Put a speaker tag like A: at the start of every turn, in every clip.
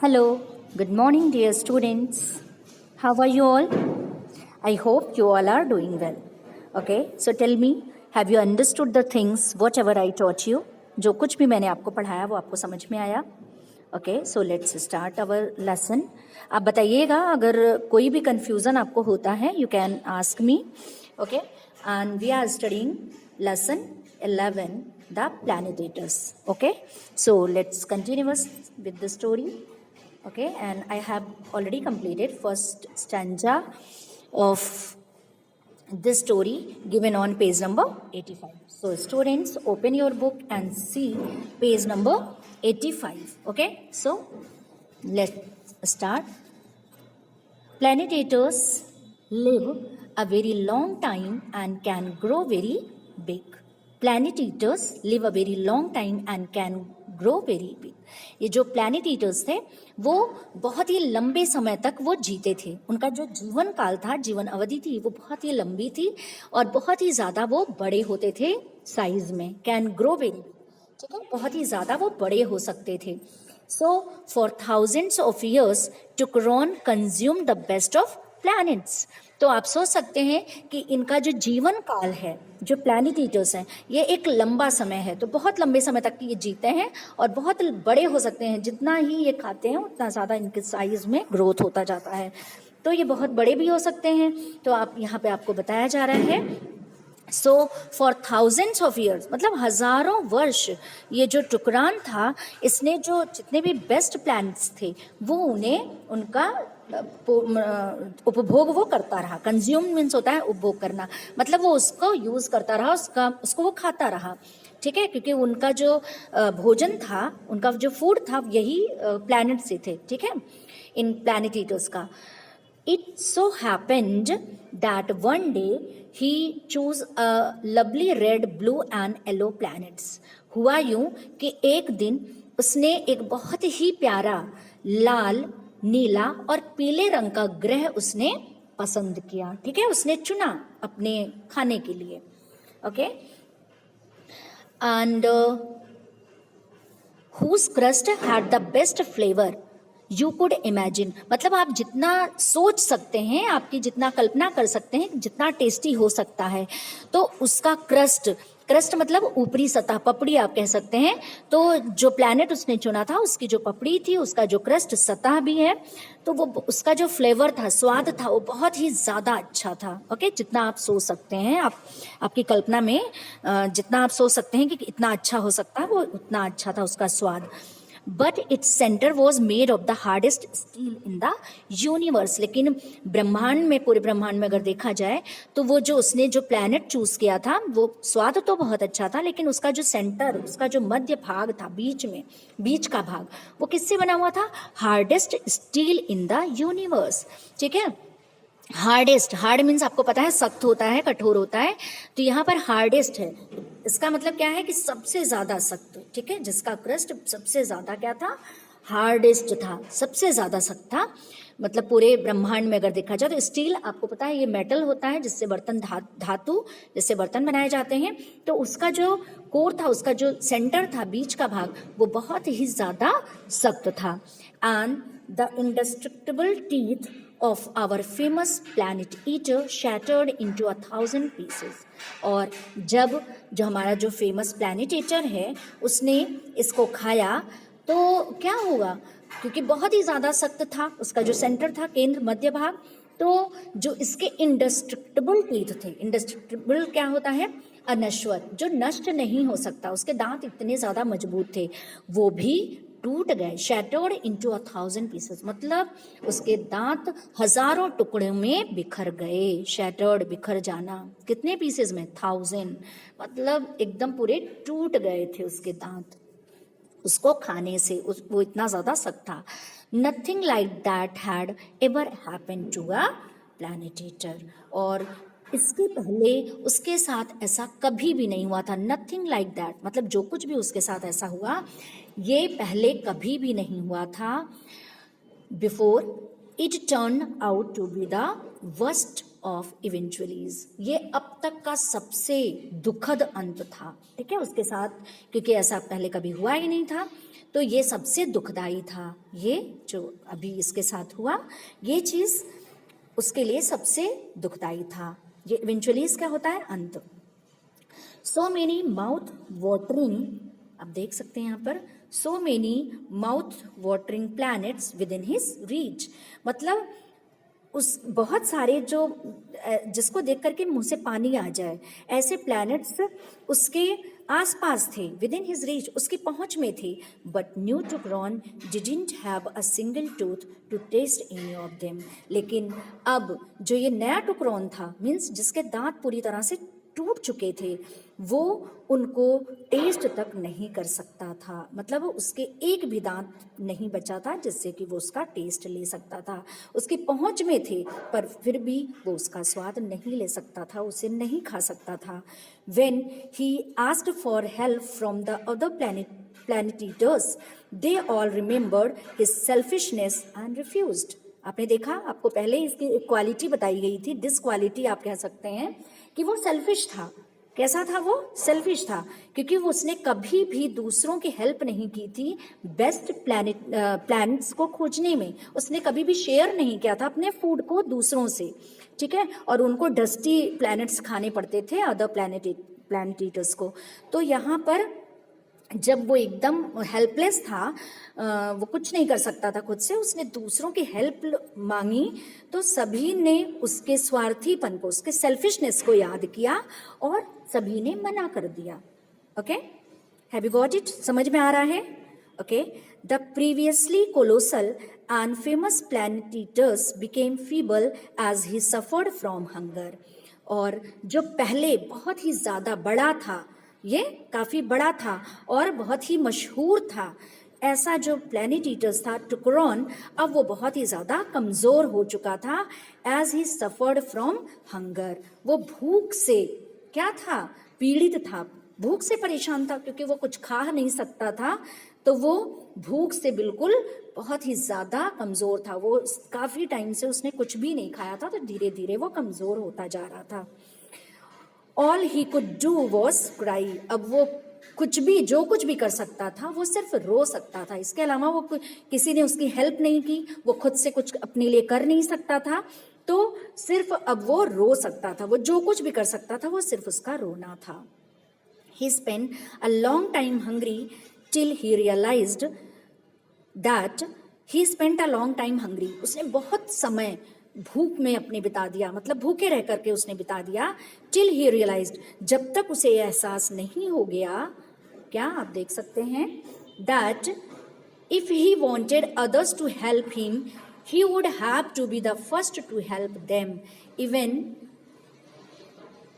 A: Hello, good morning, dear students. How are you all? I hope you all are doing well. Okay, so tell me, have you understood the things, whatever I taught you? जो कुछ भी मैंने आपको पढ़ाया वो आपको समझ में आया? Okay, so let's start our lesson. आप बताइएगा अगर कोई भी confusion आपको होता है, you can ask me. Okay, and we are studying lesson 11, the planetators. Okay, so let's continue with the story. Okay, and I have already completed first stanza of this story given on page number 85. So students, open your book and see page number 85. Okay, so let's start. Planetators live a very long time and can grow very big. Planet eaters live a very long time and can grow very big. ये जो planet eaters थे वो बहुत ही लंबे समय तक वो जीते थे. उनका जो जीवन काल था, जीवन अवधि थी, वो बहुत ही लंबी थी और बहुत ही ज़्यादा वो बड़े होते थे साइज में. कैन ग्रो वेरी बिग, ठीक है, बहुत ही ज़्यादा वो बड़े हो सकते थे. So for thousands of years टुकरॉन consume the best of planets. तो आप सोच सकते हैं कि इनका जो जीवन काल है, जो प्लैनेट ईटर्स हैं, ये एक लंबा समय है. तो बहुत लंबे समय तक ये जीते हैं और बहुत बड़े हो सकते हैं. जितना ही ये खाते हैं उतना ज़्यादा इनके साइज में ग्रोथ होता जाता है. तो ये बहुत बड़े भी हो सकते हैं. तो आप यहाँ पे आपको बताया जा रहा है. सो फॉर थाउजेंड्स ऑफ ईयर्स, मतलब हज़ारों वर्ष ये जो टुकरान था, इसने जो जितने भी बेस्ट प्लैनेट्स थे वो उन्हें उनका उपभोग वो करता रहा. कंज्यूम मीन्स होता है उपभोग करना, मतलब वो उसको यूज़ करता रहा, उसको वो खाता रहा. ठीक है, क्योंकि उनका जो भोजन था, उनका जो फूड था, यही प्लैनेट से थे. ठीक है, इन प्लैनेट ईटर्स का. It so happened that one day he chose a lovely red, blue and yellow planets. हुआ यूं कि एक दिन उसने एक बहुत ही प्यारा लाल, नीला और पीले रंग का ग्रह उसने पसंद किया. ठीक है, उसने चुना अपने खाने के लिए. Okay, and whose crust had the best flavor you could imagine. मतलब आप जितना सोच सकते हैं, आपकी जितना कल्पना कर सकते हैं जितना टेस्टी हो सकता है, तो उसका क्रस्ट मतलब ऊपरी सतह, पपड़ी आप कह सकते हैं. तो जो प्लैनेट उसने चुना था, उसकी जो पपड़ी थी, उसका जो क्रस्ट सतह भी है, तो वो उसका जो फ्लेवर था, स्वाद था, वो बहुत ही ज़्यादा अच्छा था. ओके, जितना आप सोच सकते हैं, आपकी कल्पना में जितना आप सोच सकते हैं कि इतना अच्छा हो सकता है, वो उतना अच्छा था उसका स्वाद. But its centre was made of the hardest steel in the universe. लेकिन ब्रह्मांड में, पूरे ब्रह्मांड में अगर देखा जाए तो वो जो उसने जो प्लैनेट चूज किया था, वो स्वाद तो बहुत अच्छा था, लेकिन उसका जो सेंटर, उसका जो मध्य भाग था, बीच का भाग, वो किससे बना हुआ था? Hardest steel in the universe. ठीक है, हार्डेस्ट, हार्ड मीन्स आपको पता है सख्त होता है, कठोर होता है. तो यहाँ पर हार्डेस्ट है, इसका मतलब क्या है कि सबसे ज्यादा सख्त. ठीक है, जिसका क्रस्ट सबसे ज्यादा क्या था? हार्डेस्ट था, सबसे ज्यादा सख्त था. मतलब पूरे ब्रह्मांड में अगर देखा जाए तो स्टील, आपको पता है ये मेटल होता है जिससे बर्तन, धातु जिससे बर्तन बनाए जाते हैं. तो उसका जो कोर था, उसका जो सेंटर था, बीच का भाग, वो बहुत ही ज्यादा सख्त था. And the इंडेस्ट्रक्टिबल teeth of our famous planet eater shattered into 1,000 pieces. और जब जो हमारा जो फेमस प्लैनेट ईटर है उसने इसको खाया तो क्या होगा? क्योंकि बहुत ही ज़्यादा सख्त था, उसका जो सेंटर था, केंद्र, मध्य भाग, तो जो इसके इंडेस्ट्रक्टिबल टीथ थे. इंडेस्ट्रक्टिबल क्या होता है? अनश्वर, जो नष्ट नहीं हो सकता. उसके दांत इतने ज़्यादा मजबूत थे, वो भी टूट गए. शैटर्ड इनटू 1,000 पीसेस, मतलब उसके दांत हजारों टुकड़ों में बिखर गए. शैटर्ड, बिखर जाना. कितने पीसेस में? 1,000, मतलब एकदम पूरे टूट गए थे उसके दांत उसको खाने से. वो इतना ज्यादा सख्त था. Nothing like that had ever happen to a planet eater. और इसके पहले उसके साथ ऐसा कभी भी नहीं हुआ था. नथिंग लाइक दैट, मतलब जो कुछ भी उसके साथ ऐसा हुआ, ये पहले कभी भी नहीं हुआ था. Before it turn out to be the worst of eventualities. ये अब तक का सबसे दुखद अंत था, ठीक है, उसके साथ, क्योंकि ऐसा पहले कभी हुआ ही नहीं था, तो ये सबसे दुखदाई था। ये जो अभी इसके साथ हुआ, ये चीज़ उसके लिए सबसे दुखदाई था। ये इवेंचुअलीज क्या होता है? अंत। सो मेनी माउथ वाटरिंग, आप देख सकते हैं यहाँ पर, so many mouth watering planets with in his reach, मतलब उस बहुत सारे जो जिसको देख करके मुंह से पानी आ जाए, ऐसे प्लैनेट्स उसके आसपास थे, विद इन हिज रीच, उसकी पहुंच में थे। But new Tukron didn't have a single tooth to taste any of them, लेकिन अब जो ये नया टुकरॉन था, मीन्स जिसके दांत पूरी तरह से टूट चुके थे, वो उनको टेस्ट तक नहीं कर सकता था, मतलब उसके एक भी दांत नहीं बचा था जिससे कि वो उसका टेस्ट ले सकता था। उसकी पहुंच में थे पर फिर भी वो उसका स्वाद नहीं ले सकता था, उसे नहीं खा सकता था। When he asked for help from the other planet eaters, they all remembered his selfishness and refused. आपने देखा, आपको पहले इसकी क्वालिटी बताई गई थी, डिस क्वालिटी आप कह सकते हैं कि वो सेल्फिश था। कैसा था वो? सेल्फिश था, क्योंकि वो उसने कभी भी दूसरों की हेल्प नहीं की थी बेस्ट प्लैनेट्स को खोजने में। उसने कभी भी शेयर नहीं किया था अपने फूड को दूसरों से, ठीक है, और उनको डस्टी प्लैनेट्स खाने पड़ते थे अदर प्लैनेट ईटर्स को। तो यहाँ पर जब वो एकदम हेल्पलेस था, वो कुछ नहीं कर सकता था खुद से, उसने दूसरों की हेल्प मांगी, तो सभी ने उसके स्वार्थीपन को, उसके सेल्फिशनेस को याद किया और सभी ने मना कर दिया। Okay, have you got it? समझ में आ रहा है? Okay, the previously colossal and famous planet eaters became feeble as he suffered from hunger. और जो पहले बहुत ही ज़्यादा बड़ा था, ये काफ़ी बड़ा था और बहुत ही मशहूर था, ऐसा जो प्लैनेट ईटर्स था टुकरॉन, अब वो बहुत ही ज़्यादा कमज़ोर हो चुका था। As he suffered from hunger, वो भूख से क्या था? पीड़ित था, भूख से परेशान था, क्योंकि वो कुछ खा नहीं सकता था, तो वो भूख से बिल्कुल बहुत ही ज़्यादा कमज़ोर था। वो काफ़ी टाइम से उसने कुछ भी नहीं खाया था, तो धीरे धीरे वो कमज़ोर होता जा रहा था। All he could do was cry, अब वो कुछ भी, जो कुछ भी कर सकता था वो सिर्फ रो सकता था, इसके अलावा वो किसी ने उसकी हेल्प नहीं की, वो खुद से कुछ अपने लिए कर नहीं सकता था, तो सिर्फ अब वो रो सकता था, वो जो कुछ भी कर सकता था वो सिर्फ उसका रोना था। He spent a long time hungry till he realized that he spent a long time hungry, उसने बहुत समय भूख में अपने बिता दिया, मतलब भूखे रह करके उसने बिता दिया। टिल ही रियलाइज्ड, जब तक उसे एहसास नहीं हो गया, क्या आप देख सकते हैं, that if he wanted others to help him he would have to be the first to help them even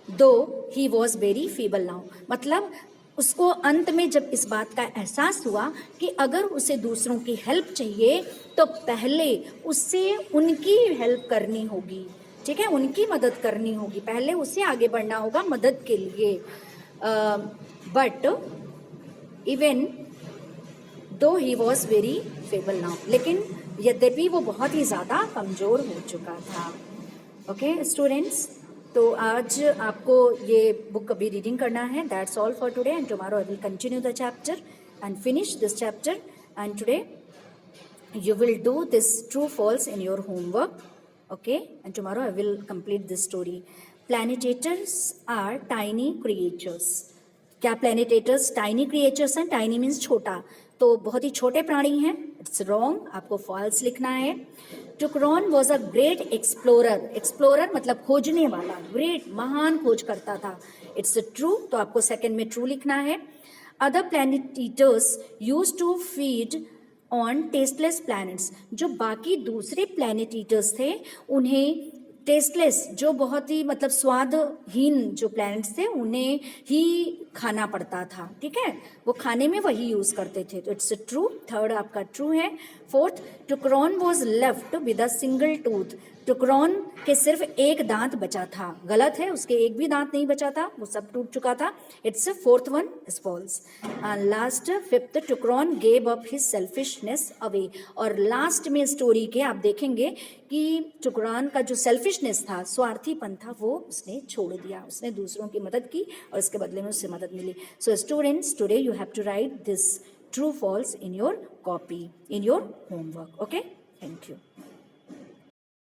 A: though he was very feeble now. मतलब उसको अंत में जब इस बात का एहसास हुआ कि अगर उसे दूसरों की हेल्प चाहिए तो पहले उससे उनकी हेल्प करनी होगी, ठीक है, उनकी मदद करनी होगी, पहले उसे आगे बढ़ना होगा मदद के लिए। But even though he was very fable now, लेकिन यद्यपि वो बहुत ही ज़्यादा कमज़ोर हो चुका था। ओके स्टूडेंट्स, तो आज आपको ये बुक अभी रीडिंग करना है। That's all for today and tomorrow I will continue the chapter and finish this chapter and today you will do this true false in your homework, okay, and tomorrow I will complete this story. Planetators are tiny creatures. क्या planetators tiny creatures हैं? tiny means छोटा, तो बहुत ही छोटे प्राणी हैं। It's wrong, आपको false लिखना है। Tukron was a great explorer, explorer मतलब खोजने वाला, ग्रेट महान खोज करता था। इट्स ट्रू, तो आपको सेकंड में ट्रू लिखना है। Other planet eaters use to feed on tasteless planets, जो बाकी दूसरे प्लैनेट ईटर्स थे उन्हें टेस्टलेस, जो बहुत ही मतलब स्वादहीन जो प्लैनेट्स थे उन्हें ही खाना पड़ता था, ठीक है, वो खाने में वही यूज करते थे, तो इट्स ट्रू, थर्ड आपका ट्रू है। Fourth, Tukron was left with a single tooth, Tukron के सिर्फ एक दांत बचा था, गलत है, उसके एक भी दांत नहीं बचा था, वो सब टूट चुका था, it's fourth one is false. Last fifth, Tukron gave up his selfishness away, और लास्ट में स्टोरी के आप देखेंगे कि टुकरॉन का जो सेल्फिशनेस था, स्वार्थीपन था, वो उसने छोड़ दिया, उसने दूसरों की मदद की और इसके बदले में उससे मदद मिली। So students, today you have to write this true false in your copy, in your homework. Okay, thank you.